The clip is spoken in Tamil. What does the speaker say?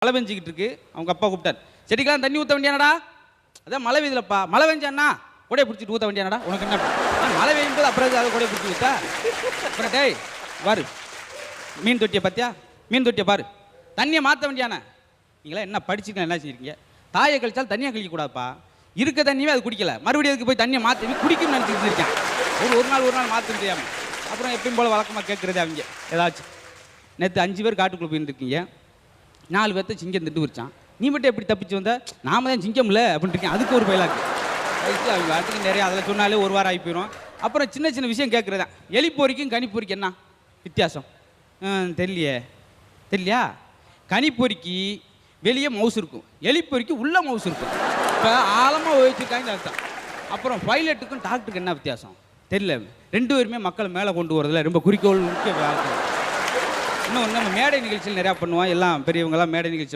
மழை பெஞ்சிக்கிட்டு இருக்கு. அவங்க அப்பா கூப்பிட்டார், செடிக்கெல்லாம் தண்ணி ஊற்ற வேண்டியானடா. அதான் மழை பெய்யுதுலப்பா. மழை பெஞ்சான்னா கொடையை பிடிச்சிட்டு ஊற்ற வேண்டியானடா. உனக்கு என்ன மழை பெய்யும் போது அப்புறம் அதை கொடையை பிடிச்சி ஊற்றா? அப்புறம் டேய் பாரு, மீன் தொட்டியை பார்த்தியா? மீன் தொட்டியை பாரு, தண்ணியை மாற்ற வேண்டியானே. நீங்களா என்ன படிச்சுக்கலாம், என்ன செய்றீங்க? தாயை கழிச்சாலும் தண்ணியை கழிக்கக்கூடாதுப்பா. இருக்க தண்ணியே அது குடிக்கல, மறுபடியும் அதுக்கு போய் தண்ணியை மாற்றி குடிக்கணும்னு நினச்சிட்டு இருக்கேன். ஒரு நாள் மாற்ற முடியாமல். அப்புறம் எப்பயும் போல் வழக்கமாக கேட்குறது அவங்க ஏதாச்சும். நேற்று 5 பேர் காட்டுக்குள்ளே போயிருந்துருக்கீங்க, 4 பேர்த்த சிங்கம் திட்டு வச்சான். நீ மட்டும் எப்படி தப்பிச்சு வந்த? நாம தான் சிங்கம் இல்லை அப்படின்ட்டு இருக்கேன். அதுக்கு ஒரு பயிலாக்கு அதுக்கு அவங்க அதுக்கு நிறையா அதில் சொன்னாலே ஒரு வாரம் ஆகி போயிடும். அப்புறம் சின்ன சின்ன விஷயம் கேட்குறதா. எலிப்பொறிக்கும் கனிப்பொறிக்கு என்ன வித்தியாசம்? தெரியலையா? கனிப்பொறிக்கு வெளியே மவுஸ் இருக்கும், எலிப்பொறிக்கு உள்ள மவுஸ் இருக்கும். இப்போ ஆழமாக வச்சுருக்காங்க அர்த்தம். அப்புறம் பைலட்டுக்கும் டாக்டருக்கு என்ன வித்தியாசம் தெரியல. 2 பேருமே மக்களை மேலே கொண்டு வரதில்ல ரொம்ப குறிக்கோள் முக்கிய. இன்னும் நம்ம மேடை நிகழ்ச்சியில் நிறையா பண்ணுவோம். எல்லாம் பெரியவங்களாம் மேடை நிகழ்ச்சி